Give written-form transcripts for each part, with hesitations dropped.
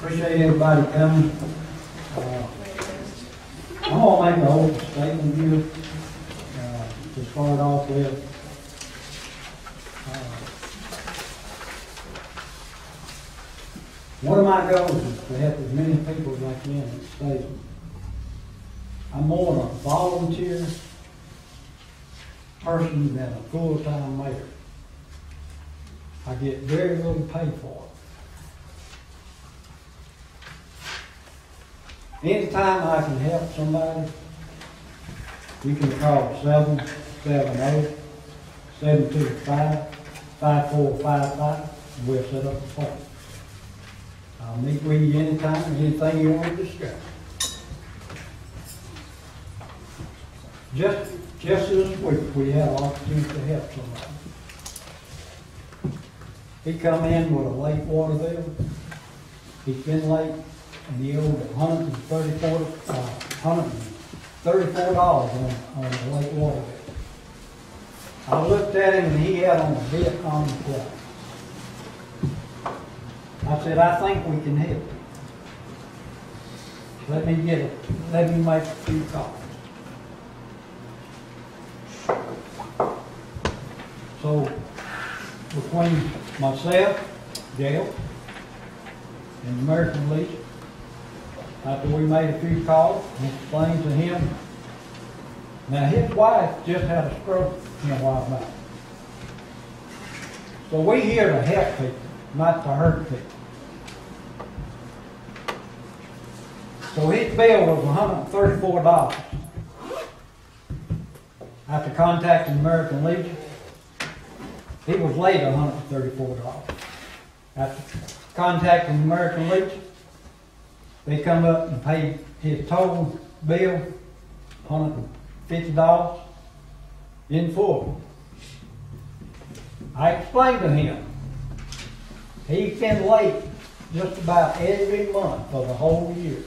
Appreciate everybody coming. I'm going to make a whole statement here to start off with. One of my goals is to help as many people as I can at Statham. I'm more a volunteer person than a full-time mayor. I get very little pay for it. Anytime I can help somebody, you can call 770-725-5455 and we'll set up a phone. I'll meet with you anytime, anything you want to discuss. Just this week, we had an opportunity to help somebody. He come in with a late water bill. He's been late, and he owed $134 on the late water bill. I looked at him, and he had on a Vietnam flag. I said, I think we can help. Let me make a few calls. So, between myself, Gail, and the American Legion, after we made a few calls and explained to him, now his wife just had a stroke a while back. So we're here to help people, not to hurt people. So his bill was $134. After contacting the American Legion, he was late $134. After contacting the American Legion, they come up and paid his total bill, $150 in full. I explained to him, he's been late just about every month for the whole year.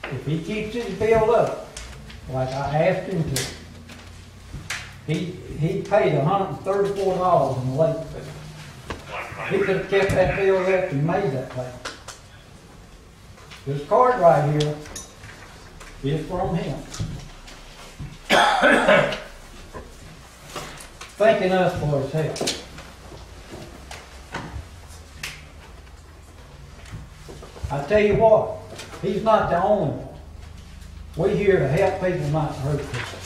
If he keeps his bill up, like I asked him to, he paid $134 in the late bill. He could have kept that bill up and made that payment. This card right here is from him. Thanking us for his help. I tell you what, he's not the only one. We're here to help people, not to hurt people.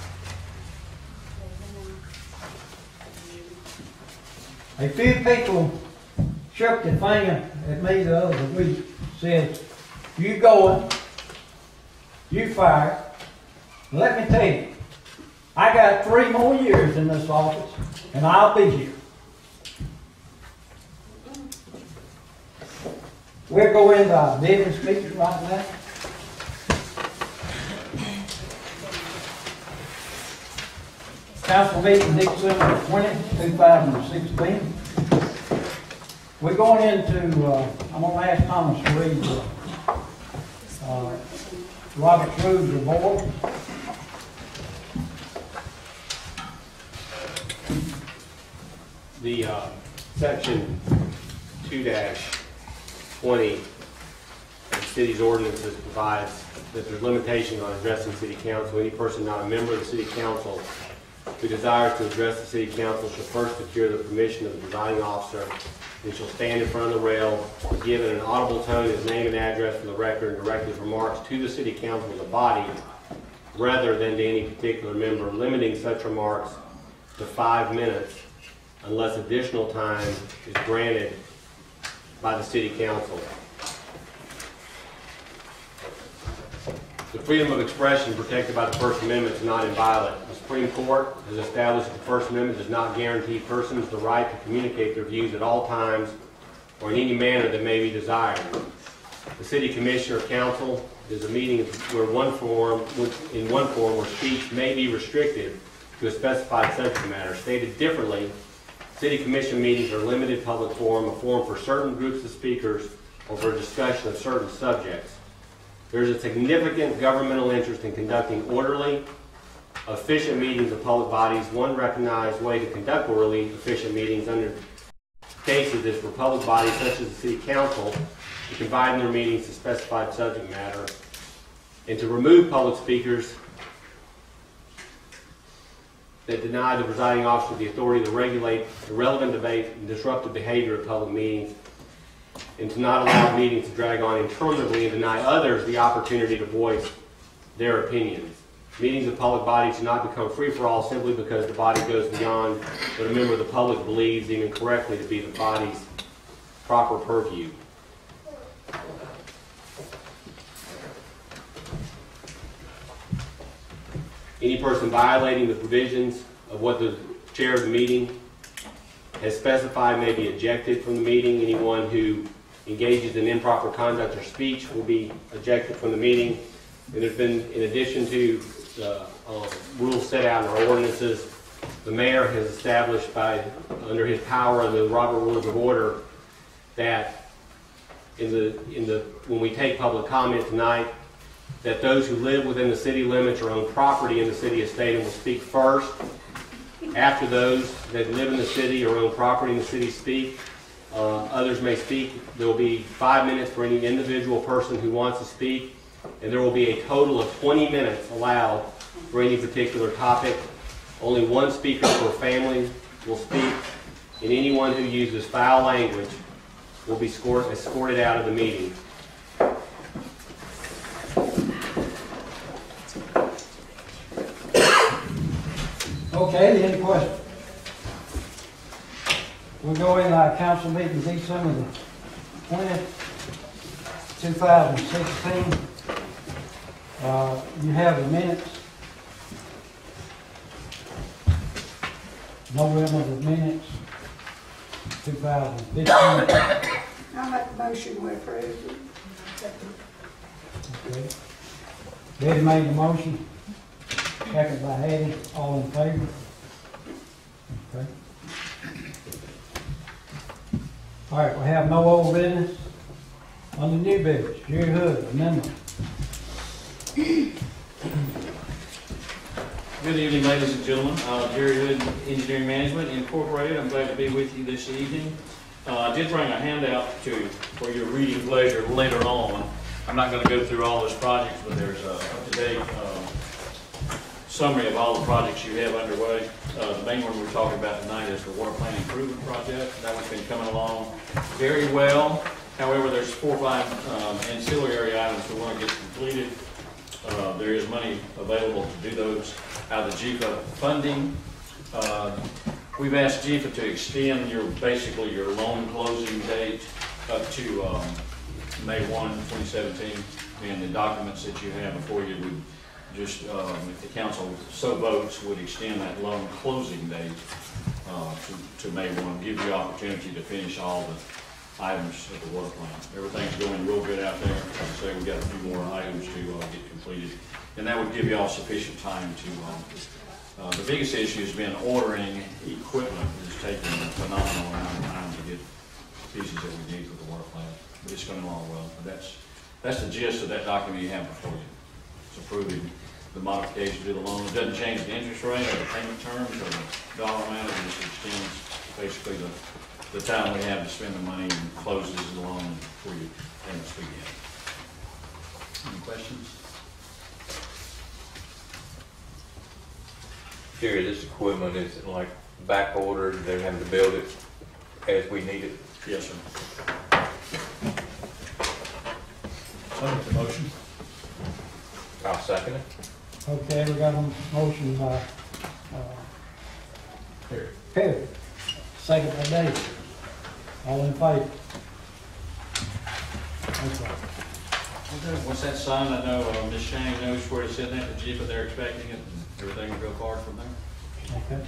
A few people shook their finger at me the other week, said, you going, you fired. Let me tell you, I got 3 more years in this office, and I'll be here. We'll go into our business meeting right now. Council meeting December 20, 2016. We're going into, I'm going to ask Thomas to read Robert's Rules of Order. The section 2-20 of the city's ordinances provides that there's limitations on addressing city council. Any person not a member of the city council who desires to address the city council shall first secure the permission of the presiding officer and shall stand in front of the rail, give in an audible tone his name and address for the record, and direct his remarks to the city council as a body rather than to any particular member, limiting such remarks to 5 minutes unless additional time is granted by the city council. The freedom of expression protected by the First Amendment is not inviolate. The Supreme Court has established that the First Amendment does not guarantee persons the right to communicate their views at all times or in any manner that may be desired. The City Commission or Council is a meeting where in one form where speech may be restricted to a specified subject matter. Stated differently, City Commission meetings are limited public forum, a forum for certain groups of speakers or for a discussion of certain subjects. There is a significant governmental interest in conducting orderly, efficient meetings of public bodies. One recognized way to conduct orderly, efficient meetings under cases is for public bodies such as the City Council to confine in their meetings to specified subject matter, and to remove public speakers that deny the presiding officer the authority to regulate irrelevant debate and disruptive behavior at public meetings, and to not allow meetings to drag on interminably and deny others the opportunity to voice their opinions. Meetings of public bodies do not become free-for-all simply because the body goes beyond what a member of the public believes deemed incorrectly to be the body's proper purview. Any person violating the provisions of what the chair of the meeting has specified may be ejected from the meeting. Anyone who engages in improper conduct or speech will be ejected from the meeting. And there's been, in addition to the rules set out in our ordinances, the mayor has established under his power under the Robert Rules of Order that when we take public comment tonight, that those who live within the city limits or own property in the city of Statham will speak first. After those that live in the city or own property in the city speak, others may speak. There will be 5 minutes for any individual person who wants to speak, and there will be a total of 20 minutes allowed for any particular topic. Only one speaker per family will speak, and anyone who uses foul language will be escorted out of the meeting. Okay, any questions? We'll go in our council meeting December the 20th, 2016. You have the minutes. November the minutes, 2015. I make a motion to approve. Okay. Betty made the motion. Second by Hattie. All in favor? Okay. All right, we have no old business. On the new business, Jerry Hood, amendment. Good evening, ladies and gentlemen. Jerry Hood, Engineering Management Incorporated. I'm glad to be with you this evening. I did bring a handout for your reading pleasure later on. I'm not going to go through all those projects, but there's a up-to-date summary of all the projects you have underway. The main one we're talking about tonight is the water plant improvement project. That one's been coming along very well. However, there's 4 or 5 ancillary items we want to get completed. There is money available to do those out of the JIFA funding. We've asked JIFA to extend basically your loan closing date up to May 1, 2017. And the documents that you have before you would just, if the council so votes, would extend that loan closing date to May 1, give you opportunity to finish all the items of the water plant. Everything's going real good out there. Like I say, we've got a few more items to get completed. And that would give you all sufficient time to, the biggest issue has been ordering equipment. It's taken a phenomenal amount of time to get pieces that we need for the water plant. But it's going along well. But that's the gist of that document you have before you. It's approving the modification to the loan. It doesn't change the interest rate or the payment terms or the dollar amount. It just extends basically the time we have to spend the money and closes the loan before you payments begin. Any questions? Jerry, this equipment is like back ordered, they're having to build it as we need it? Yes, sir. I'll make the motion. I'll second it. Okay, we got a motion by Perry. Second by Dave. All in favor? Okay. What's that sign? I know Ms. Shane knows where to send that to JIFA. They're expecting it, and everything will go forward from there. Okay.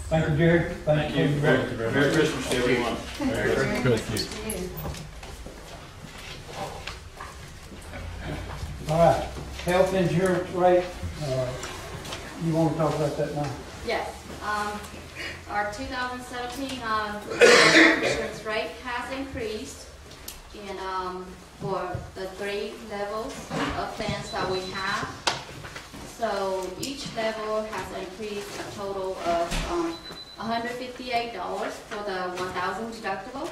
Thank you, Jerry. Thank you. Merry Christmas to everyone. Merry Christmas. All right, health insurance rate, you want to talk about that now? Yes. Our 2017 insurance rate has increased in, for the 3 levels of plans that we have. So each level has increased a total of $158 for the 1,000 deductible,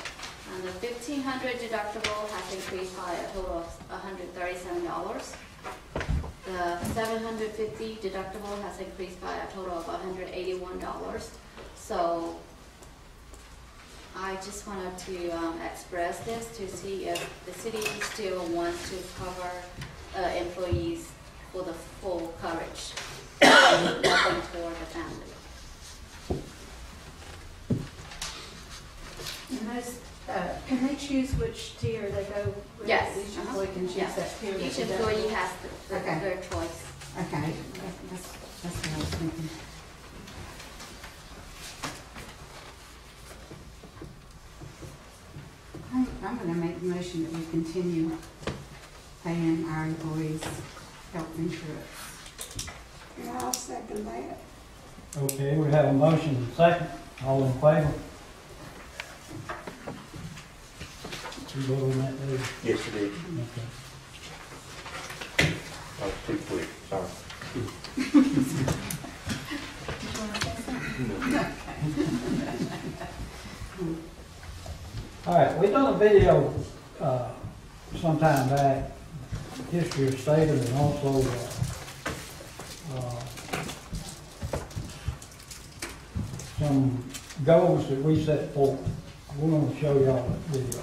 and the 1,500 deductible has increased by a total of $137. The 750 deductible has increased by a total of $181. So I just wanted to express this to see if the city still wants to cover employees for the full coverage, nothing for the family. Can they choose which tier they go with? Yes. Each employee can choose Yes. that tier. Each that they employee go has Okay. their choice. with? Okay, that's what I was thinking. I'm gonna make the motion that we continue paying our employees health insurance. And I'll second that. Okay, we have a motion and a second. All in favor? You vote on that, Dave? Yes, it is. Okay. I was too quick, sorry. All right, we done a video sometime back, history of Statham, and also some goals that we set forth. We're going to show y'all that video.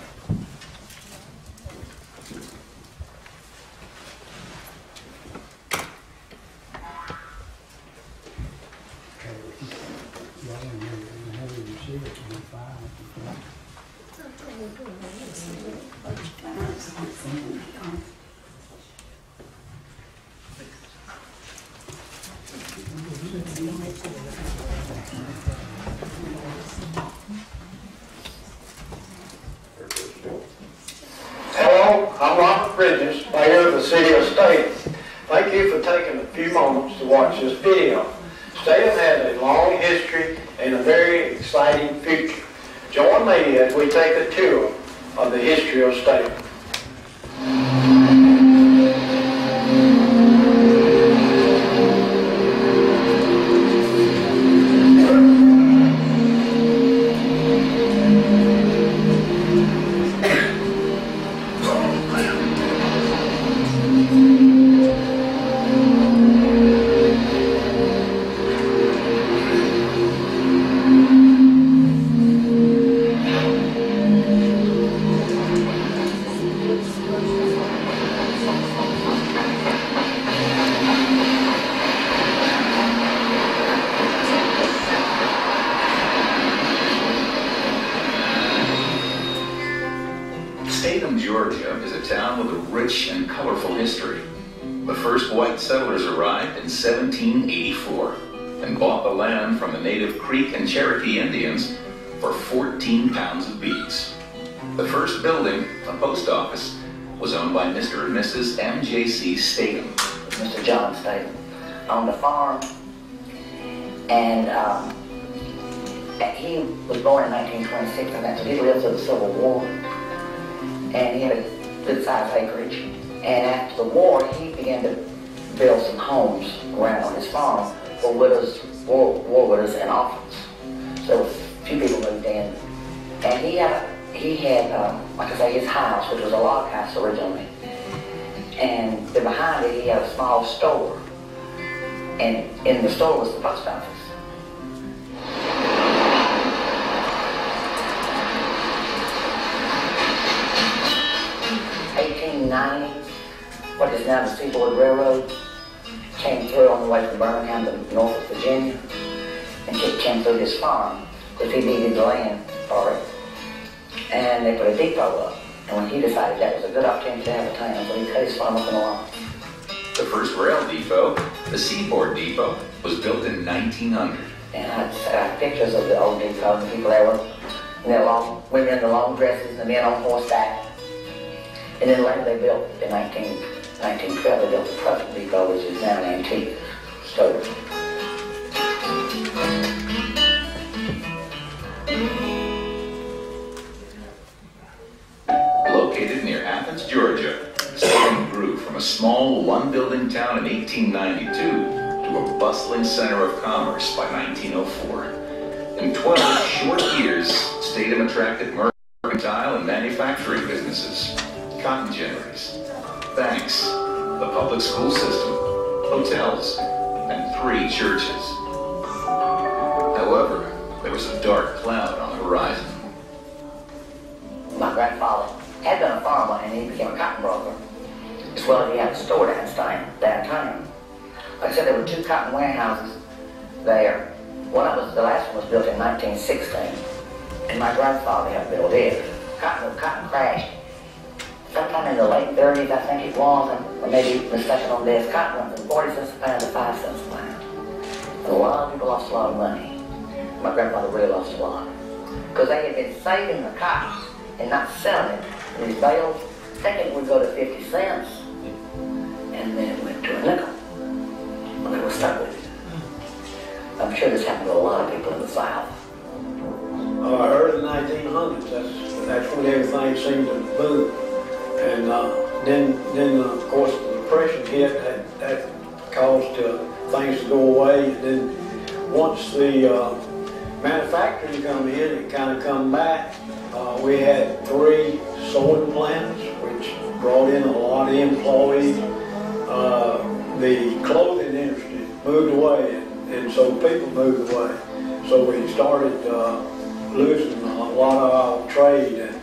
Hello, I'm Robert Bridges, Mayor of the City of Statham. Thank you for taking a few moments to watch this video. Statham has a long history and a very exciting future. Join me as we take a tour of the history of Statham. Statham, Georgia is a town with a rich and colorful history. The first white settlers arrived in 1784 and bought the land from the native Creek and Cherokee Indians for 14 pounds of beads. The first building, a post office, was owned by Mr. and Mrs. M.J.C. Statham. Mr. John Statham on the farm, and he was born in 1926, and that's, he lived through the Civil War, and he had a good sized acreage. And after the war, he began to build some homes around on his farm for widows, war widows and orphans. So a few people moved in, and he had like I say, his house, which was a log house originally. And then behind it, he had a small store. And in the store was the post office. In 1890, what is now the Seaboard Railroad came through on the way from Birmingham to Norfolk, Virginia, and came through his farm because he needed the land for it. And they put a depot up. And when he decided that was a good opportunity to have a town, so he cut his farm up in a lot. The first rail depot, the Seaboard Depot, was built in 1900. And I had pictures of the old depot, and people there were, women in the long dresses, and men on horseback. And then later they built, in 1912, they built the present depot, which is now an antique store. Located near Athens, Georgia, Statham grew from a small one-building town in 1892 to a bustling center of commerce by 1904. In 12 short years, Statham attracted mercantile and manufacturing businesses, cotton ginneries, banks, the public school system, hotels, and 3 churches. However, there was a dark cloud on the horizon. My grandfather had been a farmer and he became a cotton broker. As well as he had a store downtown. Like I said, there were 2 cotton warehouses there. The last one was built in 1916, and my grandfather helped build it. Cotton crashed sometime in the late 30s, I think it was, and I may be mistaken on this. Cotton went from 40 cents a pound to 5 cents a pound. And a lot of people lost a lot of money. My grandfather really lost a lot. Because they had been saving the cotton and not selling it in these bales, thinking it would go to 50 cents, and then it went to a nickel. Well, they were stuck with it. I'm sure this happened to a lot of people in the South. Early 1900s, that's when everything seemed to boom. And then of course, the Depression hit, that caused things to go away. And then once the manufacturing come in, it kind of come back. We had 3 sewing plants, which brought in a lot of employees. The clothing industry moved away, and so people moved away. So we started losing a lot of our trade and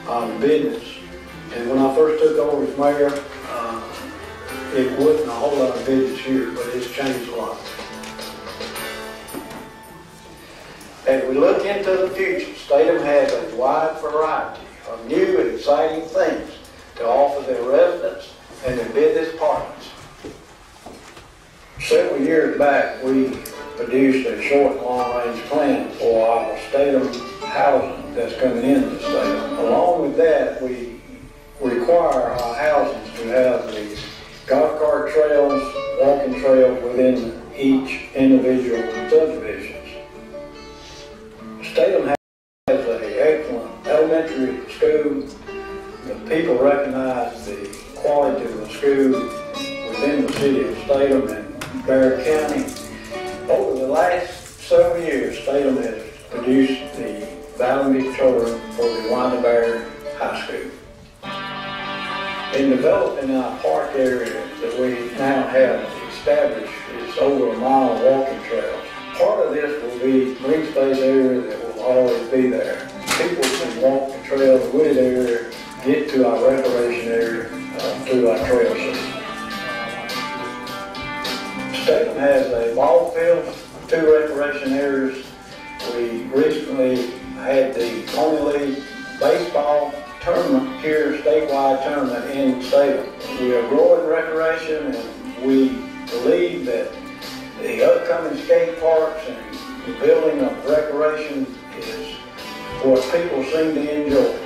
our business. And when I first took over as mayor, it wasn't a whole lot of business here, but it's changed a lot. As we look into the future, Statham has a wide variety of new and exciting things to offer their residents and their business partners. Several years back, we produced a short and long-range plan for our Statham housing that's coming into Statham. Along with that, we require our houses to have the golf cart trails, walking trails within each individual subdivisions. Statham has an excellent elementary school. The people recognize the quality of the school within the city of Statham and Barry County. Over the last several years, Statham has produced the valedictorian for the Wanda High School. In developing our park area that we now have established is over a mile of walking trails. Part of this will be green space area that will always be there. People can walk the trail, the wooded area, get to our recreation area through our trail system. Statham has a ball field, 2 recreation areas. We recently had the Pony League baseball tournament here, statewide tournament in Statham. We are growing recreation, and we believe that the upcoming skate parks and the building of recreation is what people seem to enjoy.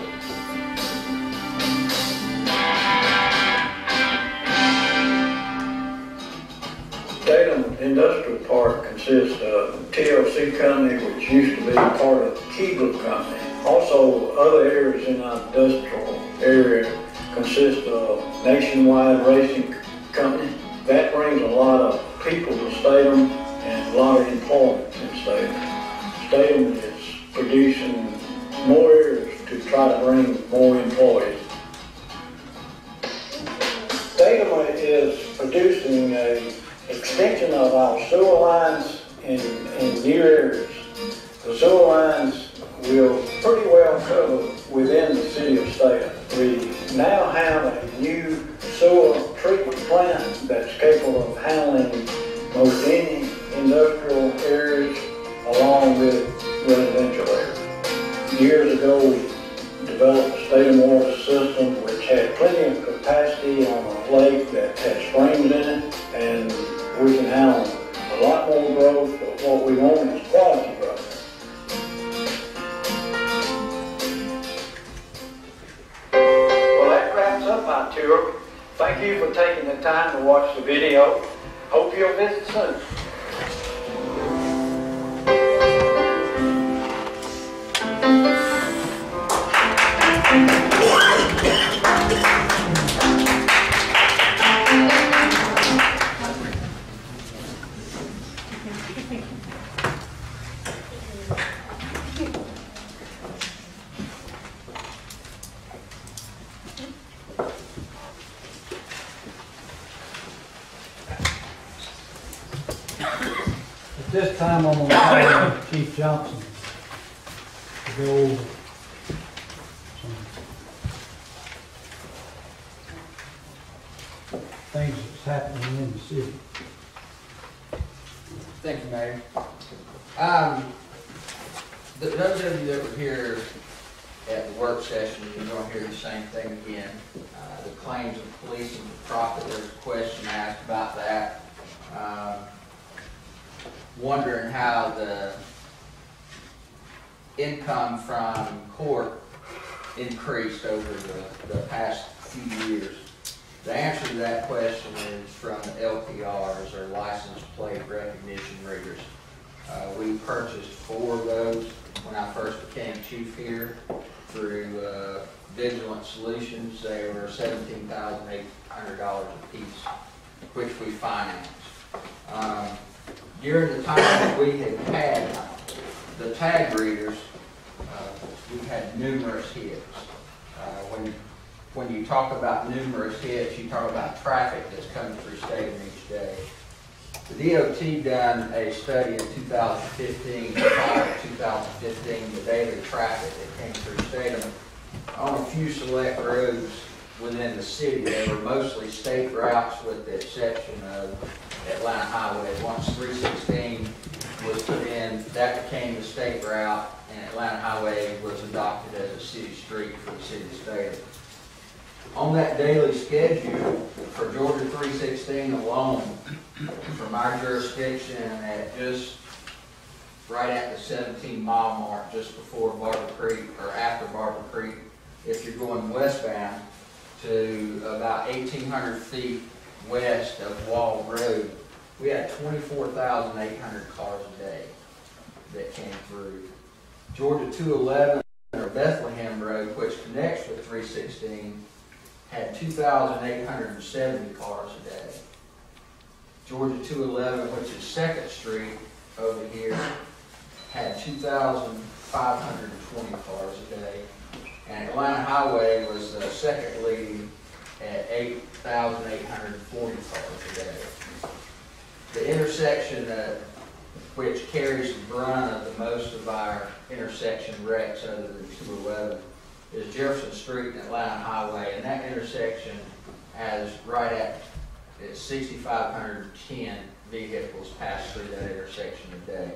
Statham Industrial Park consists of TLC Company, which used to be part of Kegel Company. Also, other areas in our industrial area consist of Nationwide Racing Company. That brings a lot of people to Statham and a lot of employment in Statham. Statham is producing more areas to try to bring more employees. Statham is producing an extension of our sewer lines in new areas. The sewer lines will pretty well cover within the city of Statham. We now have a new sewer treatment plant that's capable of handling most any industrial areas along with residential areas. Years ago, we developed a Statham water system which had plenty of capacity on a lake that had springs in it, and we can handle a lot more growth, but what we want is quality growth. Well, that wraps up our tour. Thank you for taking the time to watch the video. Hope you'll visit soon. This time I'm gonna call Chief Johnson to go over some things that's happening in the city. Thank you, Mayor. Those of you that were here at the work session, you're going to hear the same thing again. The claims of policing for profit, there's a question asked about that. Wondering how the income from court increased over the past few years. The answer to that question is from the LPRs, or license plate recognition readers. We purchased 4 of those when I first became chief here through Vigilant Solutions. They were $17,800 a piece, which we financed. During the time that we had the tag readers, we had numerous hits. When you talk about numerous hits, you talk about traffic that's coming through Statham each day. The DOT done a study in 2015, prior to 2015, the daily traffic that came through Statham on a few select roads within the city. They were mostly state routes with the exception of Atlanta Highway. Once 316 was put in, that became the state route, and Atlanta Highway was adopted as a city street for the city of Statham. On that daily schedule for Georgia 316 alone, from our jurisdiction at just right at the 17-mile mark, just before Barber Creek or after Barber Creek, if you're going westbound, to about 1,800 feet west of Wall Road, we had 24,800 cars a day that came through. Georgia 211, or Bethlehem Road, which connects with 316, had 2,870 cars a day. Georgia 211, which is 2nd Street over here, had 2,520 cars a day. And Atlanta Highway was the second leading at 8,840 cars a day. The intersection which carries the brunt of the most of our intersection wrecks other than 211 is Jefferson Street and Atlanta Highway, and that intersection has right at 6,510 vehicles pass through that intersection a day.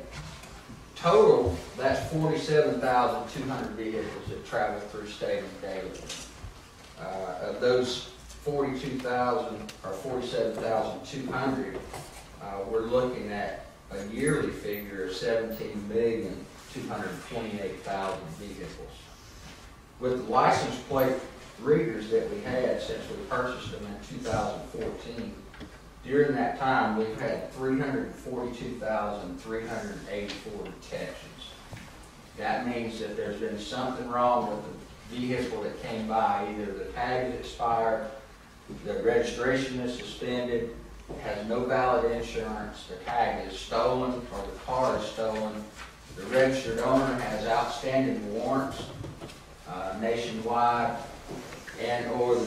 Total, that's 47,200 vehicles that travel through Statham daily. Of those 42,000 or 47,200, we're looking at a yearly figure of 17,228,000 vehicles. With the license plate readers that we had since we purchased them in 2014, during that time we've had 342,384 detections. That means that there's been something wrong with the vehicle that came by. Either the tag is expired, the registration is suspended, has no valid insurance, the tag is stolen, or the car is stolen, the registered owner has outstanding warrants nationwide, and or the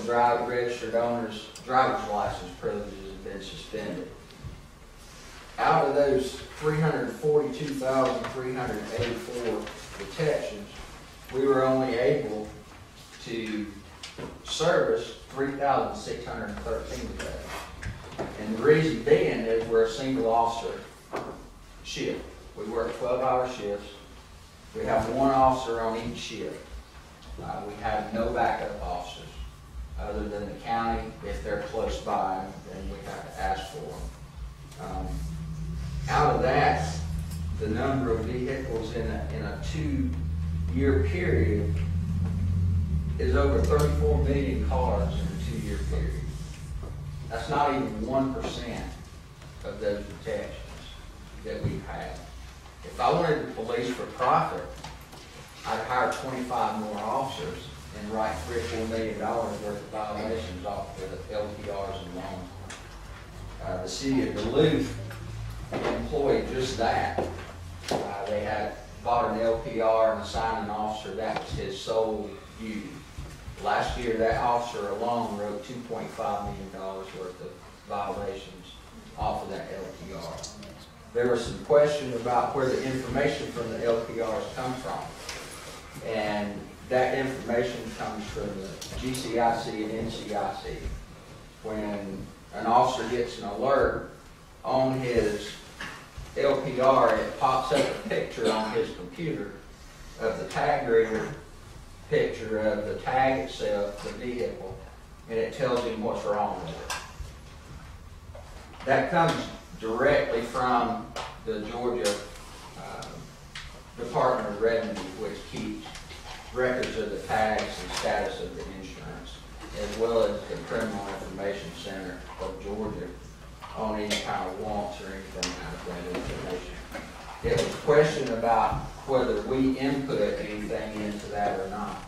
registered owner's driver's license privileges have been suspended. Out of those 342,384 detections, we were only able to service 3,613 of those. And the reason being is we're a single officer shift. We work 12-hour shifts. We have one officer on each shift. We have no backup officers other than the county. If they're close by, then we have to ask for them. Out of that, the number of vehicles in a 2-year period is over 34 million cars in a 2-year period. That's not even 1% of those detections that we've had. If I wanted to police for profit, I'd hire 25 more officers and write $3 or $4 million worth of violations off the LPRs alone. The city of Duluth employed just that. They had bought an LPR and assigned an officer. That was his sole duty. Last year, that officer alone wrote $2.5 million worth of violations off of that LPR. there was some question about where the information from the LPRs come from. And that information comes from the GCIC and NCIC. When an officer gets an alert on his LPR, it pops up a picture on his computer of the tag reader, picture of the tag itself, the vehicle, and it tells him what's wrong with it. That comes directly from the Georgia Department of Revenue, which keeps records of the tags and status of the insurance, as well as the Criminal Information Center of Georgia on any kind of wants or anything out of that information. It was a question about whether we input anything into that or not.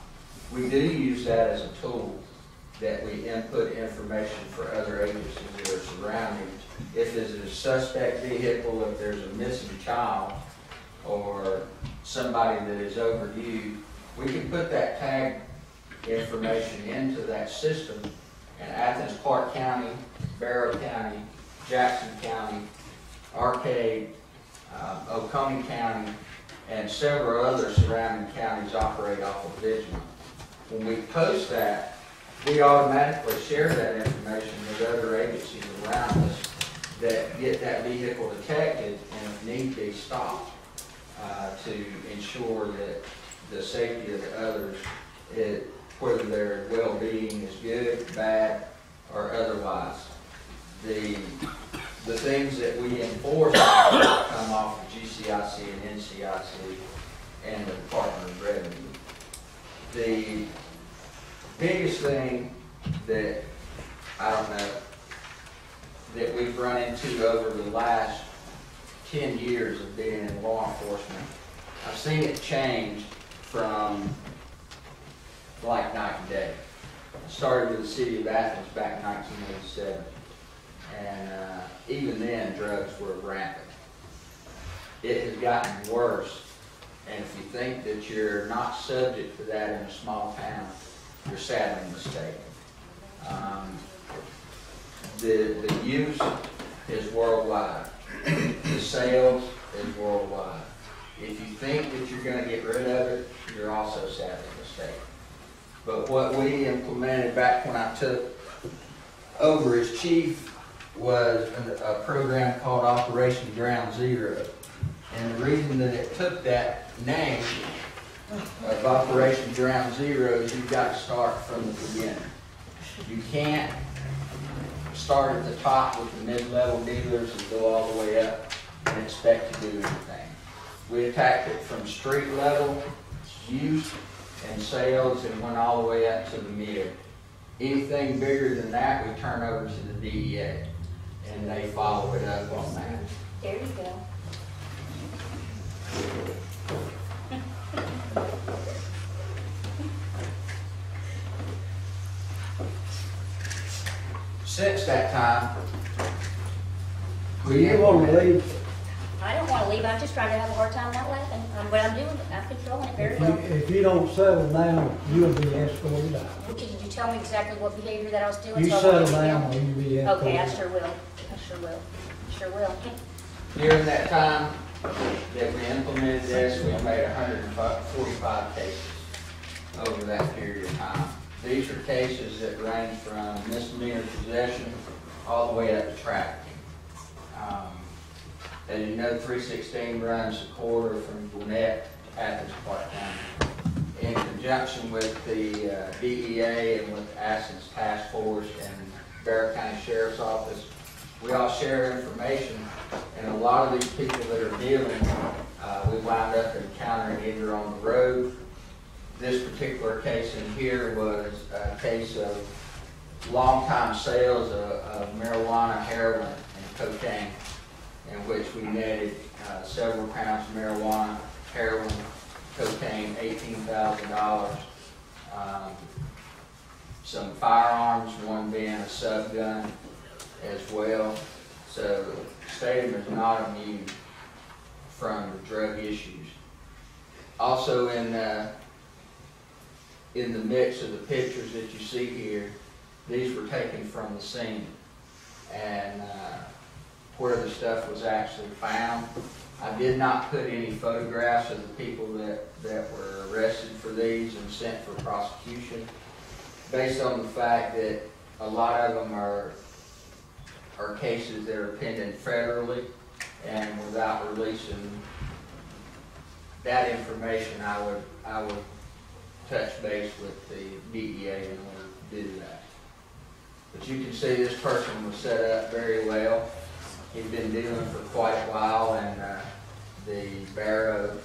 We do use that as a tool, that we input information for other agencies that are surrounding. If it's a suspect vehicle, if there's a missing child, or somebody that is overdue, we can put that tag information into that system, and Athens, Clark County, Barrow County, Jackson County, Arcade, Oconee County, and several other surrounding counties operate off of Vigilant. When we post that, we automatically share that information with other agencies around us that get that vehicle detected and if need be stopped to ensure that the safety of the others, whether their well-being is good, bad, or otherwise. The things that we enforce come off of GCIC and NCIC and the Department of Revenue. The biggest thing that, I don't know, that we've run into over the last 10 years of being in law enforcement, I've seen it change from like night and day. I started with the city of Athens back in 1987, and even then drugs were rampant. It has gotten worse, and if you think that you're not subject to that in a small town, you're sadly mistaken. The use is worldwide. The sales is worldwide. If you think that you're going to get rid of it, you're also sadly mistaken. But what we implemented back when I took over as chief was a program called Operation Ground Zero. And the reason that it took that name of Operation Ground Zero is you've got to start from the beginning. You can't start at the top with the mid-level dealers and go all the way up and expect to do anything. We attacked it from street level, use, and sales, and went all the way up to the mid. Anything bigger than that, we turn over to the DEA, and they follow it up on that. There you go. Since that time, Do you want to leave? I don't want to leave. I'm just trying to have a hard time not laughing. But I'm doing it. I'm controlling it very well. If you don't settle down, you'll be escorted out. Okay, did you tell me exactly what behavior that I was doing? You so I settle won't do it down again? or you'll be escorted out. Okay, I sure will. I sure will. Sure will. during that time that we implemented this, we made 145 cases over that period of time. These are cases that range from misdemeanor possession all the way up to trafficking. As you know, 316 runs a corridor from Gwinnett to Athens, Clark County. In conjunction with the DEA and with Athens Task Force and Barrow County Sheriff's Office, we all share information, and a lot of these people that are dealing, we wind up encountering either on the road. This particular case in here was a case of long-time sales of marijuana, heroin, and cocaine, in which we netted several pounds of marijuana, heroin, cocaine, $18,000, some firearms, one being a sub gun as well. So Statham is not immune from the drug issues. Also in the mix of the pictures that you see here, these were taken from the scene. And where the stuff was actually found. I did not put any photographs of the people that were arrested for these and sent for prosecution, based on the fact that a lot of them are cases that are pending federally, and without releasing that information, I would touch base with the DEA in order to do that. But you can see this person was set up very well. He's been dealing for quite a while in the Barrow,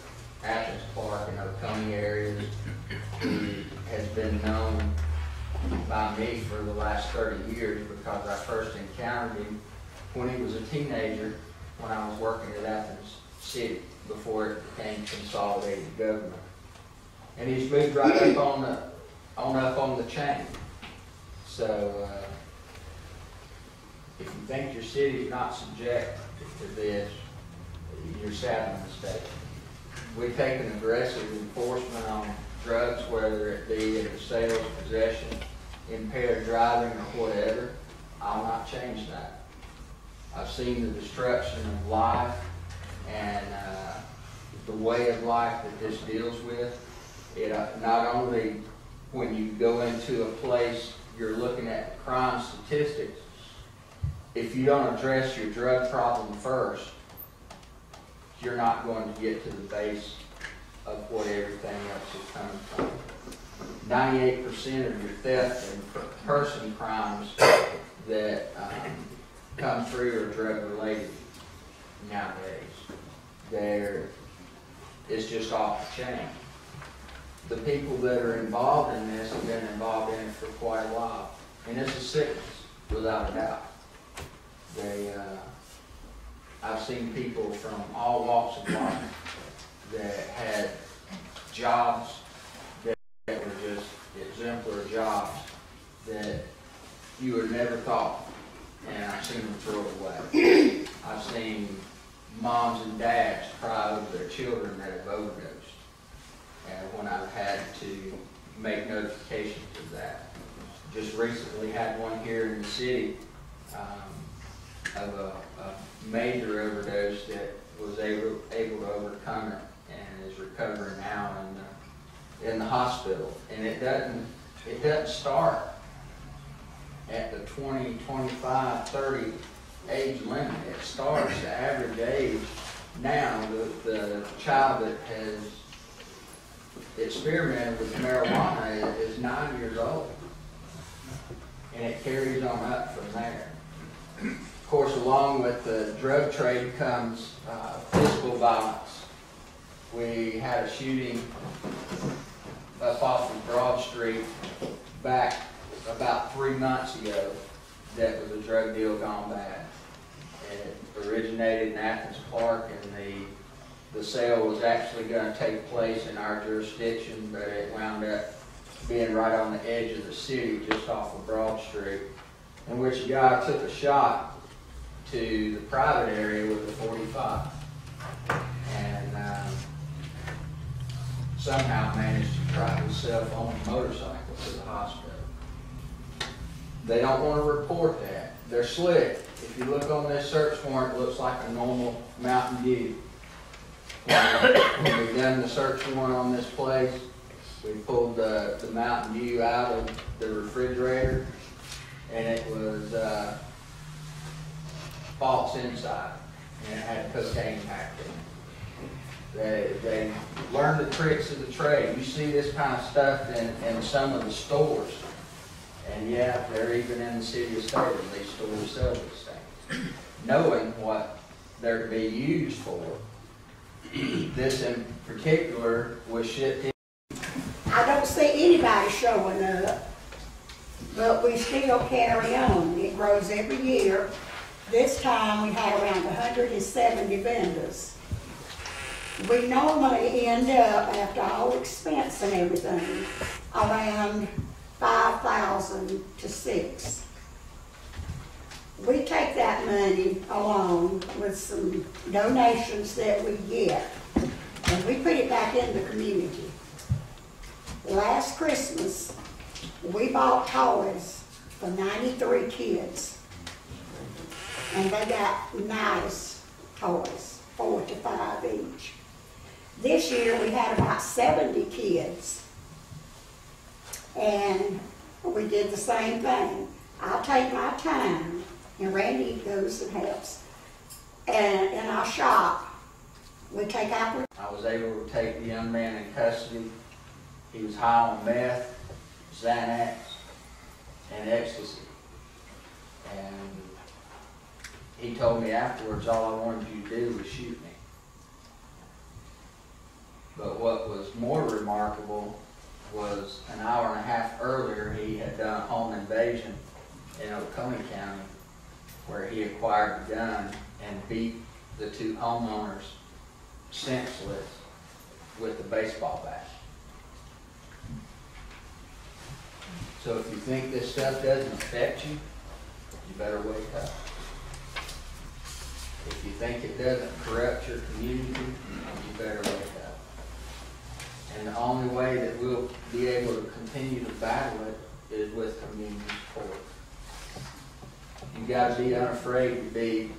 Athens, Clark, and Oconee areas. He has been known by me for the last 30 years because I first encountered him when he was a teenager when I was working at Athens City before it became consolidated government. And he's moved right up on the chain. So if you think your city is not subject to this, you're sadly mistaken. We take an aggressive enforcement on drugs, whether it be in sales, possession, impaired driving, or whatever. I'll not change that. I've seen the destruction of life and the way of life that this deals with. It not only when you go into a place, you're looking at crime statistics. If you don't address your drug problem first, you're not going to get to the base of what everything else is coming from. 98% of your theft and person crimes that come through are drug related nowadays. It's just off the chain. The people that are involved in this have been involved in it for quite a while. And it's a sickness, without a doubt. I've seen people from all walks of life that had jobs that were just exemplary jobs that you would never thought, and I've seen them throw it away. I've seen moms and dads cry over their children that have overdosed, and when I've had to make notifications of that. Just recently had one here in the city of a major overdose that was able to overcome it and is recovering now in the hospital. And it doesn't start at the 20, 25, 30 age limit. It starts the average age now. The child that has experimented with marijuana is 9 years old. And it carries on up from there. Of course, along with the drug trade comes physical violence. We had a shooting up off of Broad Street back about 3 months ago that was a drug deal gone bad. It originated in Athens, Clark, and the sale was actually going to take place in our jurisdiction, but it wound up being right on the edge of the city, just off of Broad Street, in which a guy took a shot to the private area with a 45 and somehow managed to drive himself on a motorcycle to the hospital. They don't want to report that. They're slick. If you look on this search warrant, it looks like a normal Mountain Dew. When we've done the search warrant on this place, we pulled the Mountain Dew out of the refrigerator, and it was false inside, and it had cocaine packed in it. They learned the tricks of the trade. You see this kind of stuff in some of the stores, and yeah, they're even in the city of Statham. These stores sell these things, knowing what they're to be used for. This in particular was shipped in. I don't see anybody showing up, but we still carry on. It grows every year. This time we had around 170 vendors. We normally end up, after all expense and everything, around 5,000 to 6,000. We take that money along with some donations that we get, and we put it back in the community. Last Christmas, we bought toys for 93 kids. and they got nice toys, 4 to 5 each. This year we had about 70 kids, and we did the same thing. I'll take my time, and Randy goes and helps, and in our shop, we take out. I was able to take the young man in custody. He was high on meth, Xanax, and ecstasy. And he told me afterwards all I wanted you to do was shoot me. But what was more remarkable was an hour and a half earlier he had done a home invasion in Oconee County where he acquired the gun and beat the 2 homeowners senseless with the baseball bat. So if you think this stuff doesn't affect you, you better wake up. If you think it doesn't corrupt your community, you better wake up. And the only way that we'll be able to continue to battle it is with community support. You got to be unafraid to be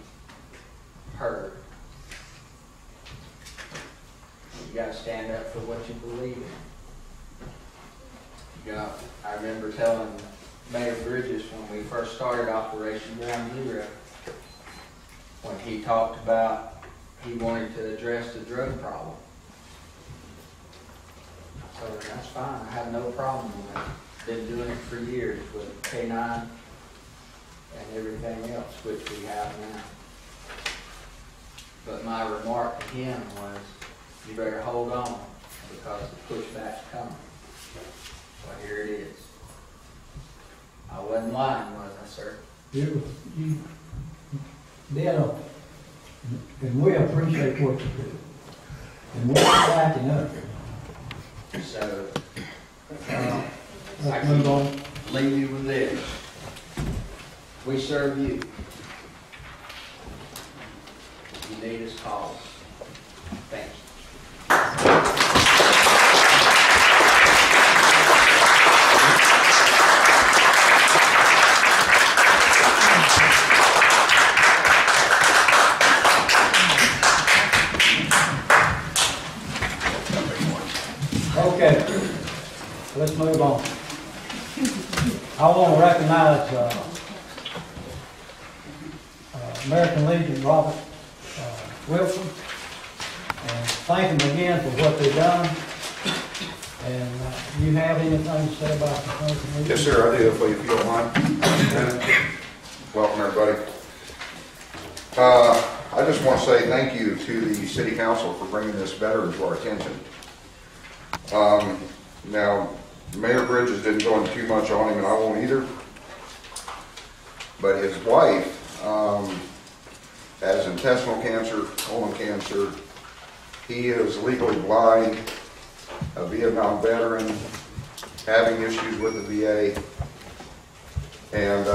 heard. You got to stand up for what you believe in. I remember telling Mayor Bridges when we first started Operation Ground Zero, when he talked about he wanted to address the drug problem. So that's fine, I have no problem with that. Been doing it for years with K9 and everything else, which we have now. But my remark to him was, you better hold on because the pushback's coming. Well, here it is. I wasn't lying, was I, sir? You did, and we appreciate what you do. And we're backing up. So, I let's move on. leave you with this. We serve you. If you need us, call us. Thank you. Okay, let's move on. I want to recognize American Legion Robert Wilson and thank them again for what they've done. And you have anything to say about the American Legion? Yes, sir, I do, if you don't mind. Welcome, everybody. I just want to say thank you to the City Council for bringing this veteran to our attention. Now, Mayor Bridges didn't go into too much on him, and I won't either. But his wife has intestinal cancer, colon cancer. He is legally blind, a Vietnam veteran, having issues with the VA. And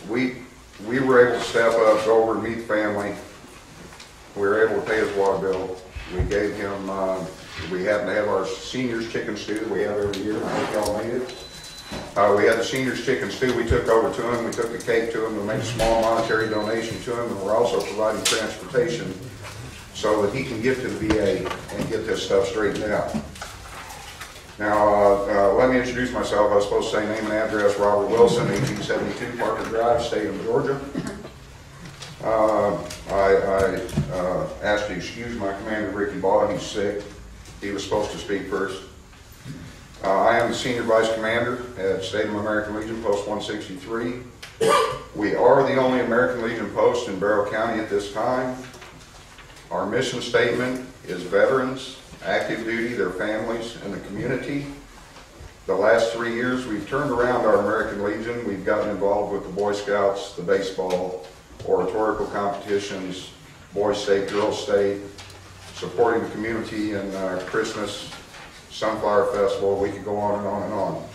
we were able to step up, go over and meet the family. We were able to pay his water bill. We gave him, we happen to have our seniors chicken stew that we have every year. I hope y'all made it. We had the seniors chicken stew we took over to him. We took the cake to him to make a small monetary donation to him. And we're also providing transportation so that he can get to the VA and get this stuff straightened out. Now, let me introduce myself. I was supposed to say name and address, Robert Wilson, 1872 Parker Drive, State of Georgia. I asked to excuse my commander, Ricky Ball. He's sick. He was supposed to speak first. I am the Senior Vice Commander at Statham American Legion, Post 163. We are the only American Legion post in Barrow County at this time. Our mission statement is veterans, active duty, their families, and the community. The last 3 years, we've turned around our American Legion. We've gotten involved with the Boy Scouts, the baseball, oratorical competitions, Boys State, Girls State, supporting the community in Christmas, Sunflower Festival. We could go on and on and on.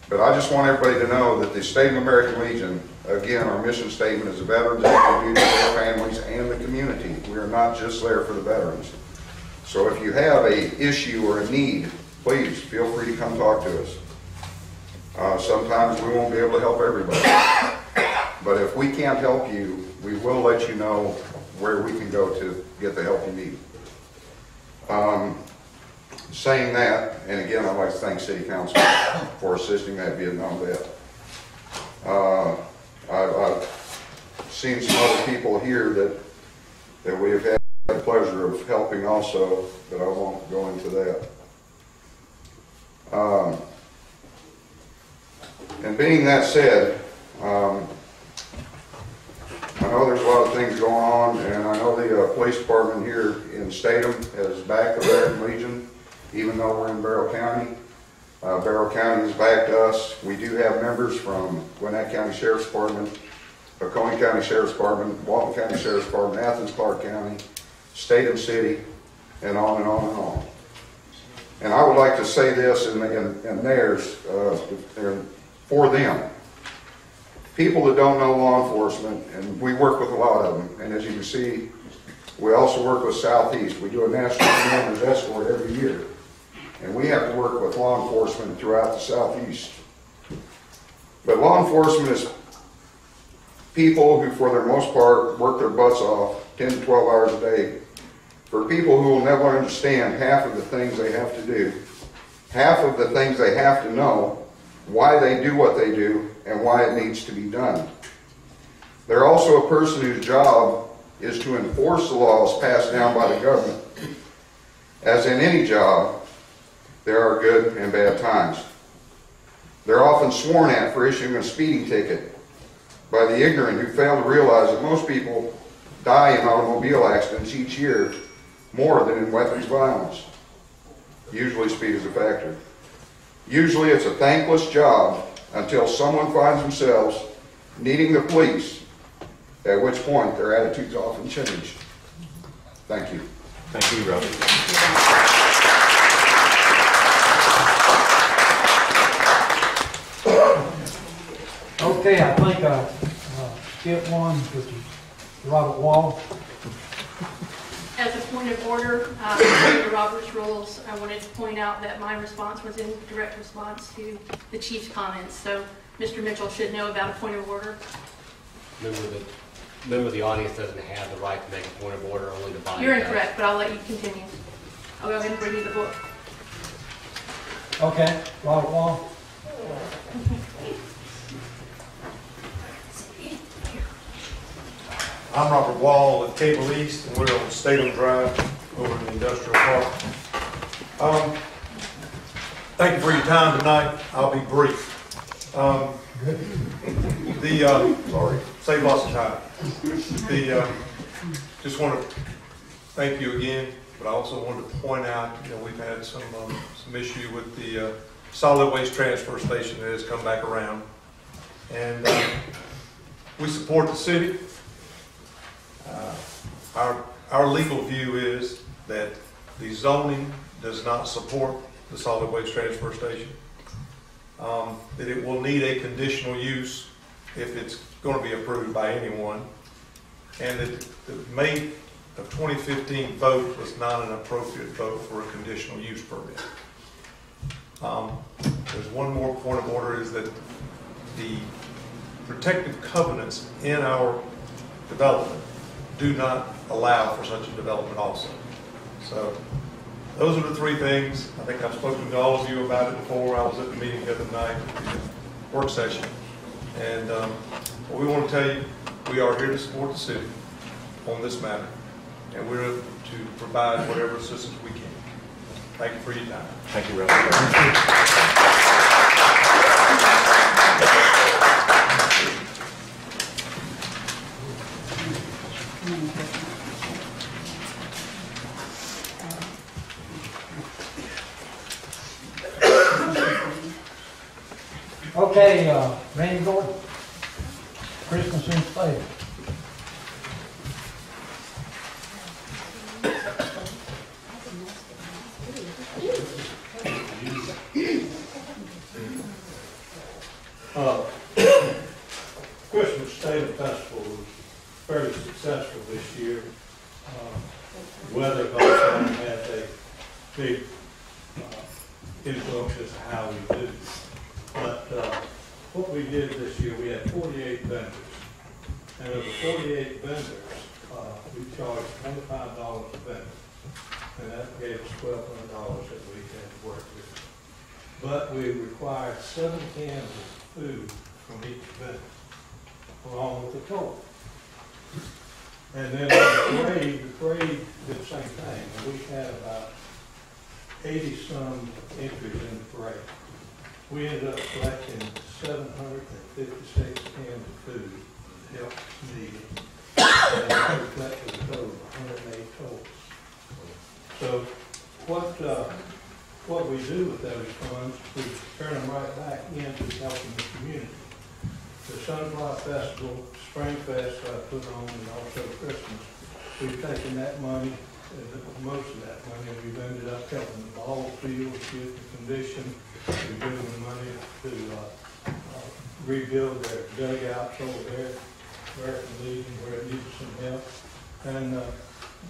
But I just want everybody to know that the State of American Legion, again, our mission statement is the veterans, active duty, their families, and the community. We are not just there for the veterans. So if you have a issue or a need, please feel free to come talk to us. Sometimes we won't be able to help everybody. But if we can't help you, we will let you know where we can go to get the help you need. Saying that, and again, I'd like to thank City Council for assisting that Vietnam vet. I've seen some other people here that we have had the pleasure of helping also, but I won't go into that. And being that said, I know there's a lot of things going on, and I know the police department here in Statham has backed the American Legion, even though we're in Barrow County. Barrow County has backed us. We do have members from Gwinnett County Sheriff's Department, Oconee County Sheriff's Department, Walton County Sheriff's Department, Athens, Clark County, Statham City, and on and on and on. And I would like to say this in theirs, for them. People that don't know law enforcement, and we work with a lot of them, and as you can see, we also work with Southeast. We do a National Commander's Escort every year, and we have to work with law enforcement throughout the Southeast. But law enforcement is people who, for the most part, work their butts off 10 to 12 hours a day for people who will never understand half of the things they have to do, half of the things they have to know, why they do what they do, and why it needs to be done. They're also a person whose job is to enforce the laws passed down by the government. As in any job, there are good and bad times. They're often sworn at for issuing a speeding ticket by the ignorant who fail to realize that most people die in automobile accidents each year more than in weapons violence. Usually speed is a factor. Usually it's a thankless job until someone finds themselves needing the police, at which point their attitudes often change. Thank you. Thank you, Robert. Okay, I think I skipped one, which is Robert Wall. As a point of order, under Robert's rules, I wanted to point out that my response was in direct response to the chief's comments. So Mr. Mitchell should know about a point of order. Member of the audience doesn't have the right to make a point of order, only the body. You're incorrect, but I'll let you continue. I'll go ahead and bring you the book. Okay, Robert Wall. I'm Robert Wall with Cable East, and we're on Statham Drive over in the industrial park. Thank you for your time tonight. I'll be brief. Sorry, save lots of time. Just want to thank you again, but I also wanted to point out, we've had some issue with the solid waste transfer station that has come back around, and we support the city. Our legal view is that the zoning does not support the solid waste transfer station, that it will need a conditional use if it's going to be approved by anyone, and that the May of 2015 vote was not an appropriate vote for a conditional use permit. There's one more point of order, is that the protective covenants in our development do not allow for such a development also. So those are the three things. I think I've spoken to all of you about it before. I was at the meeting the other night, work session. And we want to tell you, we are here to support the city on this matter. And we're to provide whatever assistance we can. Thank you for your time. Thank you, Robert. Okay, Randy Gordon, Christmas in Statham. Christmas Statham Festival was fairly successful this year. Weather also had a big influence as to how we do. But what we did this year, we had 48 vendors And of the 48 vendors, we charged $25 a vendor. And that gave us $1,200 that we had to work with. But we required 7 cans of food from each vendor, along with the total. And then the parade did the same thing. And we had about 80-some entries in the parade. We ended up collecting 756 cans of food to help needy. And we collected a total of 108 totals. So what we do with those funds, we turn them right back into helping the community. The Sunflower Festival, Spring Fest I put on, and also Christmas, we've taken that money, most of that money, and we've ended up helping the ball fields get in condition. We've given them money to rebuild their dugouts over there, American Legion, where it needs some help. And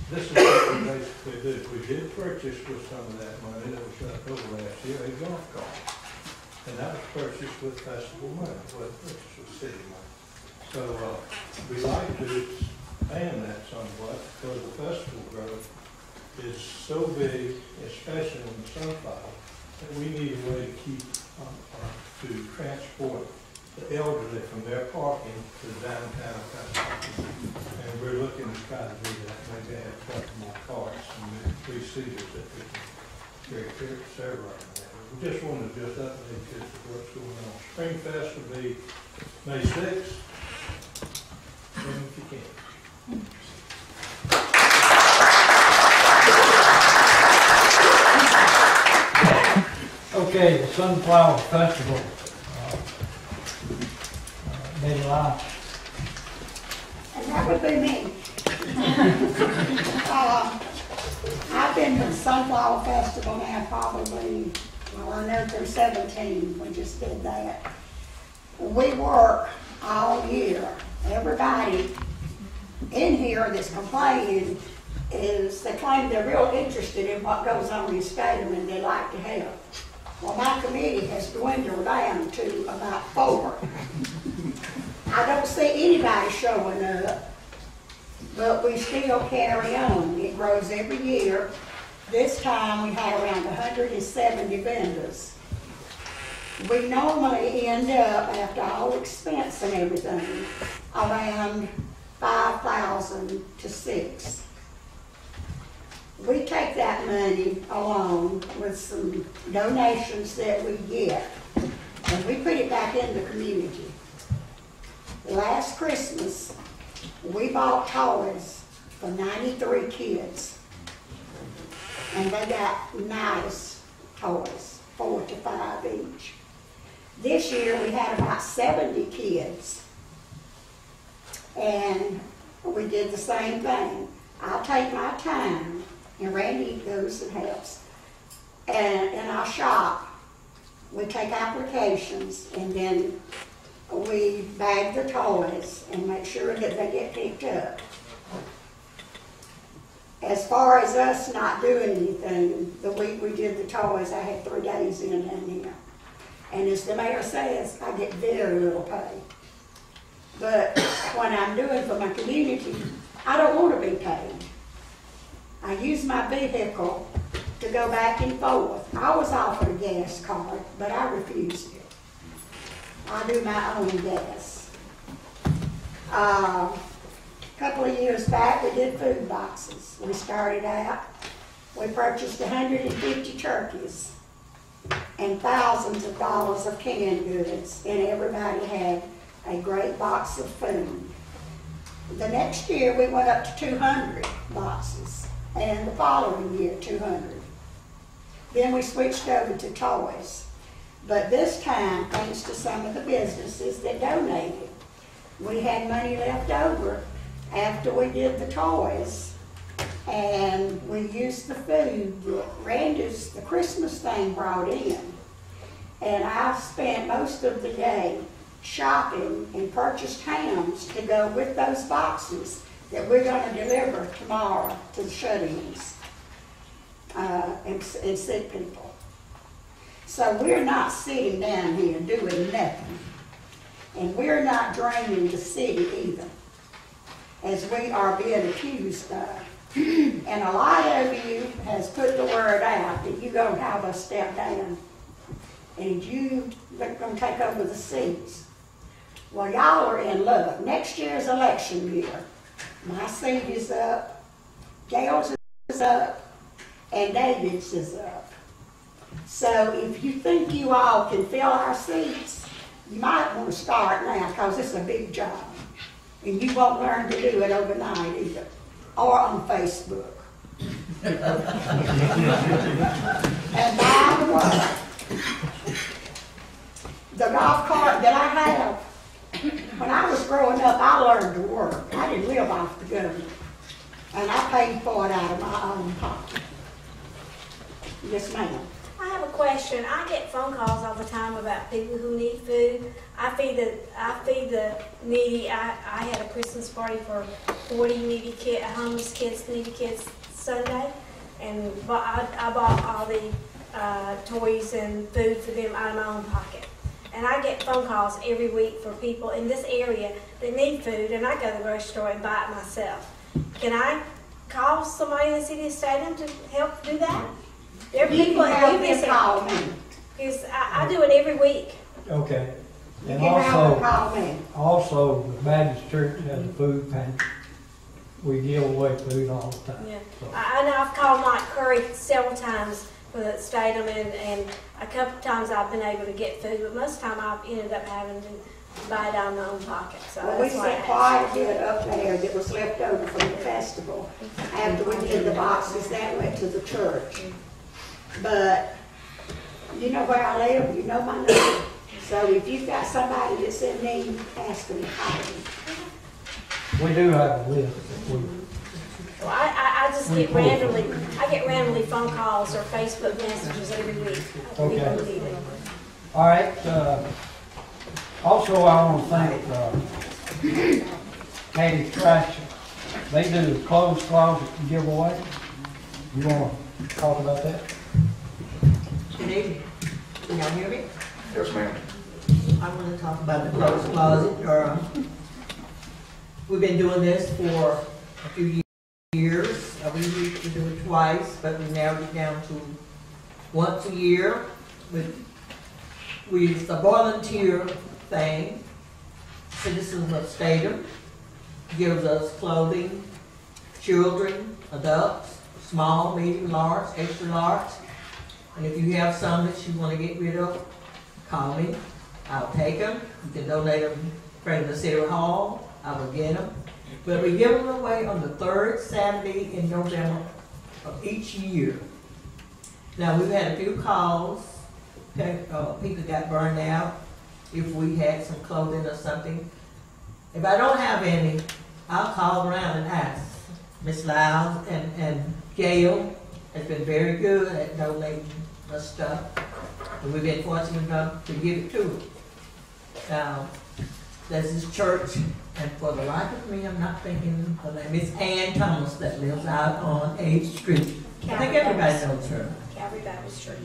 this is what we basically do. We did purchase with some of that money that was left over last year a golf cart. And that was purchased with festival money, with city money. So we like to expand that somewhat because the festival growth is so big, especially in the sunflower, that we need a way to keep to transport the elderly from their parking to downtown festival. And we're looking to try to do that. Maybe add a couple more carts and 3 seaters that we can carry several of them. We just wanted to just update kids what's going on. Spring Fest will be May 6th, if you can. Okay, the Sunflower Festival, Betty Lyle. And that would be me. I've been to the Sunflower Festival now probably, well, I know through 17, we just did that. We work all year. Everybody in here that's complaining they claim they're real interested in what goes on in Statham and they like to help. Well, my committee has dwindled down to about 4. I don't see anybody showing up, but we still carry on. It grows every year. This time we had around 170 vendors. We normally end up, after all expense and everything, around 5,000 to 6,000. We take that money along with some donations that we get, and we put it back in the community. Last Christmas, we bought toys for 93 kids, and they got nice toys, 4 to 5 each. This year, we had about 70 kids, and we did the same thing. I'll take my time, and Randy goes and helps. And in our shop, we take applications, and then we bag the toys and make sure that they get picked up. As far as us not doing anything, the week we did the toys, I had 3 days in here. And as the mayor says, I get very little pay. But when I'm doing for my community, I don't want to be paid. I use my vehicle to go back and forth. I was offered a gas card, but I refused it. I do my own gas. A couple of years back, we did food boxes. We started out, we purchased 150 turkeys and thousands of dollars of canned goods, and everybody had a great box of food. The next year, we went up to 200 boxes, and the following year, 200. Then we switched over to toys. But this time, thanks to some of the businesses that donated, we had money left over after we did the toys, and we used the food that Randy's, the Christmas thing, brought in. And I spent most of the day shopping and purchased hams to go with those boxes that we're going to deliver tomorrow to the shut-ins and sick people. So we're not sitting down here doing nothing. And we're not draining the city either. as we are being accused of. And a lot of you has put the word out that you're going to have us step down and you are going to take over the seats. Well, y'all are in luck. Next year's election year, my seat is up, Gail's is up, and David's is up. So if you think you all can fill our seats, you might want to start now because it's a big job. And you won't learn to do it overnight either, or on Facebook. And by the way, the golf cart that I have, when I was growing up, I learned to work. I didn't live off the government. And I paid for it out of my own pocket. Yes, ma'am. I have a question. I get phone calls all the time about people who need food. I feed the needy. I had a Christmas party for 40 needy kids, homeless kids, needy kids Sunday, and I bought all the toys and food for them out of my own pocket. And I get phone calls every week for people in this area that need food, and I go to the grocery store and buy it myself. Can I call somebody in the city of Statham to help do that? There are people that do this because I do it every week. Okay. You And can have a call me. also, the Baptist Church has a food pantry. We give away food all the time. Yeah. So, I know I've called Mike Curry several times for the Statham, and a couple of times I've been able to get food, but most of the time I've ended up having to buy it out of my own pocket. So Well, we that's why sent quite a bit up there that was left over from the festival. After we did the boxes, that went to the church. But you know where I live, you know my number. So if you've got somebody that's in need, ask them to call me. we do have a list. Well, I just get randomly phone calls or Facebook messages every week. Okay. People need it. All right. Also, I want to thank Katie Trash. They do the clothes closet giveaway. You want to talk about that? Good evening. Can y'all hear me? Yes, ma'am. I want to talk about the clothes closet. We've been doing this for a few years. We used to do it twice, but we narrowed it down to once a year. It's a volunteer thing. Citizens of Statham gives us clothing, children, adults, small, medium, large, extra large. And if you have some that you want to get rid of, call me. I'll take them. You can donate them, bring them to City Hall. I will get them. But we give them away on the third Saturday in November of each year. Now, we've had a few calls. People got burned out. If we had some clothing or something. If I don't have any, I'll call around and ask. Miss Lyles and Gail has been very good at donating us stuff. And we've been fortunate enough to give it to them. Now, there's this church, and for the life of me, I'm not thinking of that. Miss Ann Thomas that lives out on 8th Street. I think everybody knows her. Calvary Baptist Church.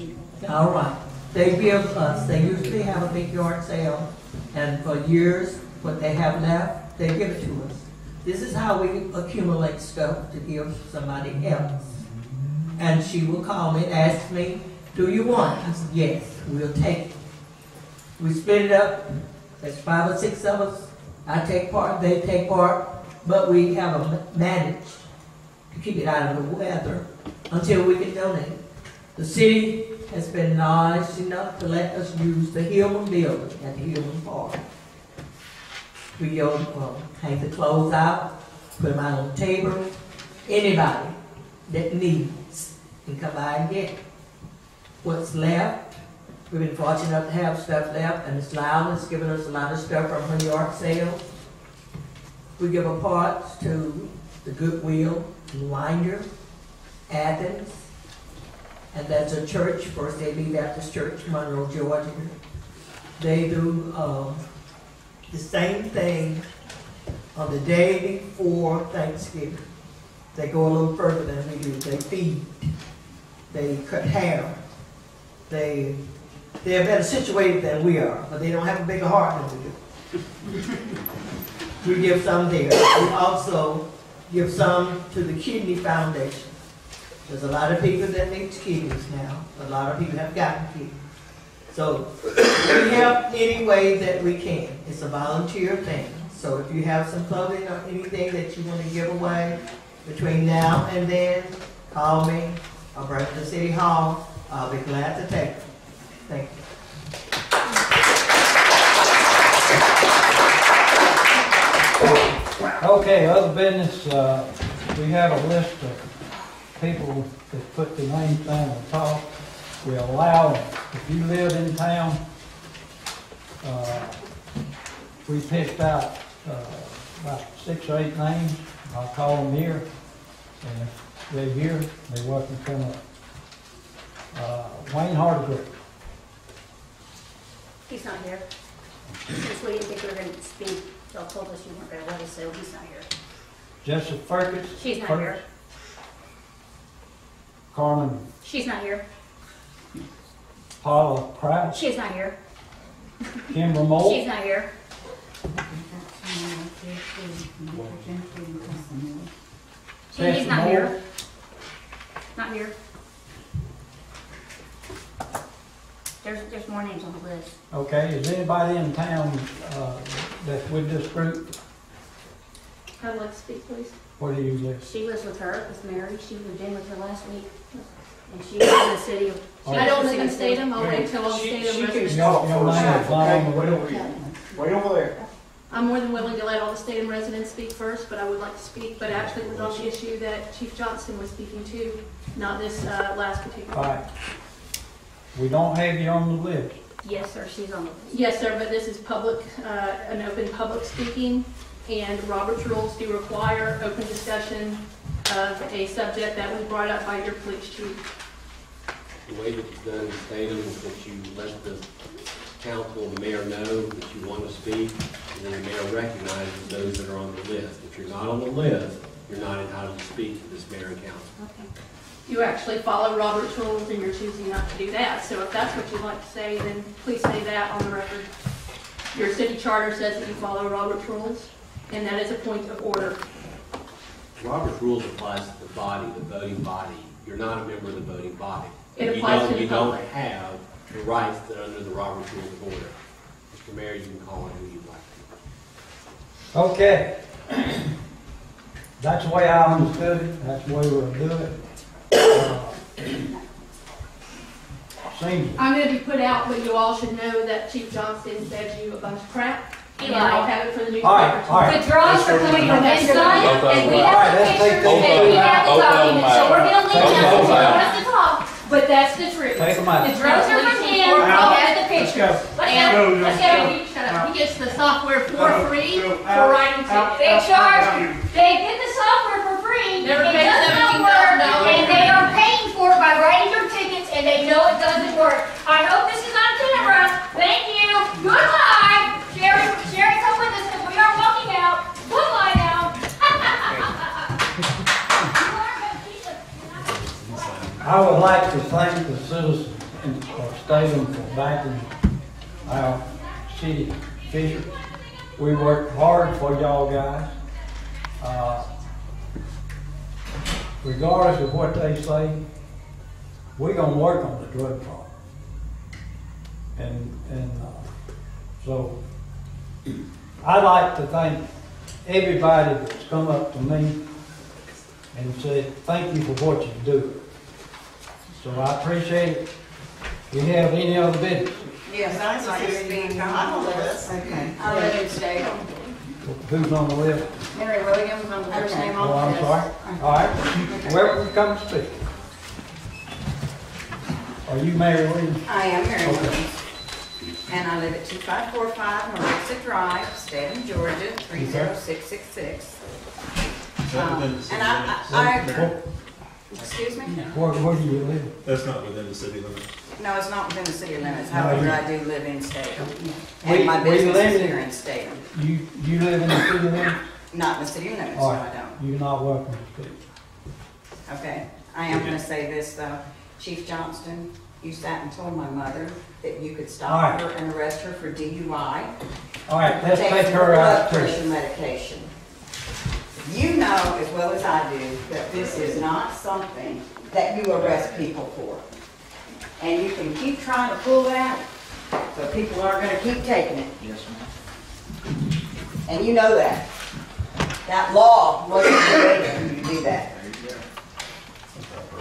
All right. They give us, they usually have a big yard sale, and for years, what they have left, they give it to us. This is how we accumulate stuff to give somebody else. And she will call me and ask me, do you want it? I said, yes, we'll take it. We split it up. There's 5 or 6 of us. I take part, they take part, but we have managed to keep it out of the weather until we can donate it. The city has been nice enough to let us use the Hillman building at the Hillman Park. We go hang the clothes out, put them out on the table. Anybody that needs can come by and get it. What's left, we've been fortunate enough to have stuff left, and Ms. Lyle has given us a lot of stuff from her yard sale. We give a part to the Goodwill in Winder, Athens, and that's a church, First AD Baptist Church, Monroe, Georgia. They do the same thing on the day before Thanksgiving. They go a little further than we do. They feed. They cut hair. They're better situated than we are, but they don't have a bigger heart than we do. We give some there. We also give some to the Kidney Foundation. There's a lot of people that need kidneys now. A lot of people have gotten kidneys. So we help any way that we can. It's a volunteer thing. So if you have some clothing or anything that you want to give away between now and then, call me or bring it to City Hall. I'll be glad to take it. Thank you. Okay, other business, we have a list of people that put their names down on top. We allow, if you live in town, we picked out about 6 or 8 names. I'll call them here, and if they're here, they're welcome to come up. Wayne Hardwick. He's not here. Since we didn't think we were going to speak, y'all told us you weren't going to let us, so he's not here. Jessica Fergus. She's not here. Carmen. She's not here. Paula Crouch. She's not here. Kimber Moore. She's not here. He's not here. Not here. There's more names on the list. Okay, is anybody in town that's with this group? I'd like to speak, please. Where do you live? She lives with her, with Mary. She moved in with her last week. And she lives in the city of... I don't live in Statham. I'll wait until I'm Statham resident. Wait over there. I'm more than willing to let all the Statham residents speak first, but I would like to speak. But actually, it was on the issue that Chief Johnston was speaking to, not this last particular. All right. We don't have you on the list. Yes, sir. She's on the list. Yes, sir, but this is public, an open public speaking, and Robert's rules do require open discussion of a subject that was brought up by your police chief. The way that it's done in Statham is that you let the council, the mayor know that you want to speak, and then the mayor recognizes those that are on the list. If you're not on the list, you're not entitled to speak to this mayor and council. Okay. You actually follow Robert's rules and you're choosing not to do that. So if that's what you'd like to say, then please say that on the record. Your city charter says that you follow Robert's rules, and that is a point of order. Robert's rules applies to the body, the voting body. You're not a member of the voting body. It applies to the You don't public. have the rights that are under the Robert's Rules of Order. Mr. Mayor, you can call it who you'd like to. Okay. That's the way I understood it. That's the way we'll do it. I'm going to be put out, but you all should know that Chief Johnston said you a bunch of crap. He And lied. I'll have it for the newspaper. All right, all right. The drawings are coming from his side, and we All have right, the let's take pictures, those and we have the Both of them documents, so out. we're gonna leave Take that, them so out. you want us to talk. But that's the truth. Take them out. The drawings are from him, we have the pictures. Let's go, let's go. Shut up. He gets the software for free for writing tickets. They charge, they get the software for free, it Never paid does not work, $17,000. and they are paying for it by writing your tickets, and they know it doesn't work. I hope this is on camera, thank you, goodbye. Sherry, come with us, because we are walking out, goodbye now. I would like to thank the citizens of Statham for backing our city officials. We worked hard for y'all guys. Regardless of what they say, we're gonna work on the drug problem. And so I'd like to thank everybody that's come up to me and said, thank you for what you do. So I appreciate it. Do you have any other business? Yes, I'd like to speak on the list. Okay. I live in Statham. Who's on the list? Mary Williams, I'm the first name Oh, on I'm the sorry. list. All right. Whoever come to speak. Are you Mary Williams? I am Mary Okay. Williams. And I live at 2545 North Drive, Statham, Georgia, 30666. And I excuse me? Where do you live? That's not within the city limits. No, it's not within the city limits. No, However, you- I do live in Statham. We- And my we business is limited- here in Statham. You live in the city limits? Not in the city limits, no, All I right. don't. You're not welcome to speak. Okay, I am gonna say this though. Chief Johnston, you sat and told my mother that you could All stop right. her and arrest her for DUI. All right, let's Takes take her out. blood pressure medication. You know as well as I do that this is not something that you arrest people for. And you can keep trying to pull that, but people aren't going to keep taking it. Yes, ma'am. And you know that. That law wasn't created for you to do that.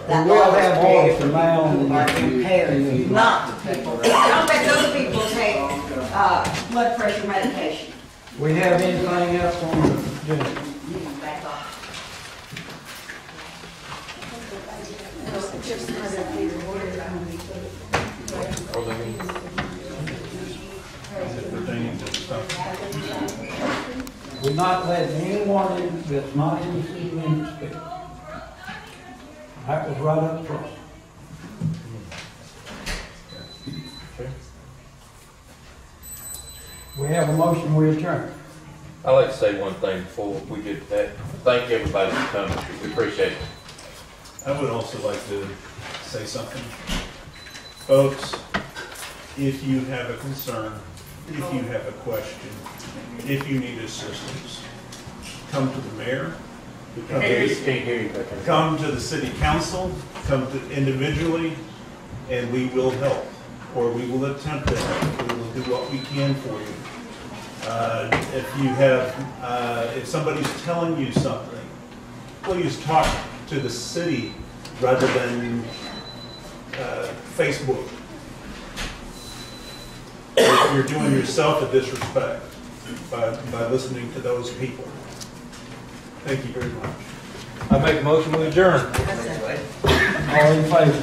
That We will law was have created orders for from now on. people who are impaired, not people. Don't let those people take blood pressure medication. We have anything else on the agenda? Back off. We're not letting anyone in that's not in the city limits speak. That was right up front. We have a motion, we adjourn. I'd like to say one thing before we get to that. Thank everybody for coming. We appreciate it. I would also like to say something. Folks, if you have a concern, if you have a question, if you need assistance, come to the mayor, come to the city council, come to individually, and we will help, or we will attempt to help. We will do what we can for you. If somebody's telling you something, please talk to the city rather than Facebook. You're doing yourself a disrespect by listening to those people. Thank you very much. I make a motion to adjourn. All in favor?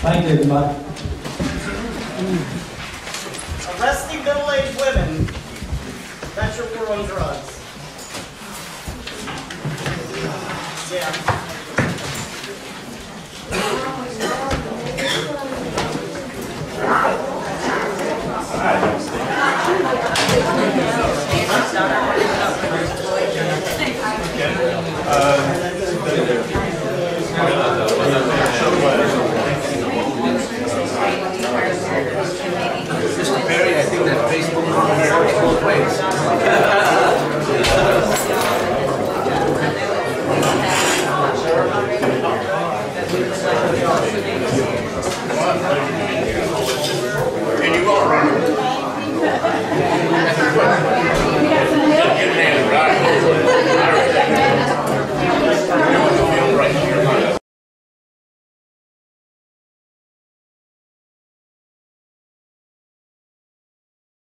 Thank you, everybody. Arresting middle-aged women. That's your war on drugs. Yeah. Mr. Perry, I think that Facebook works both ways.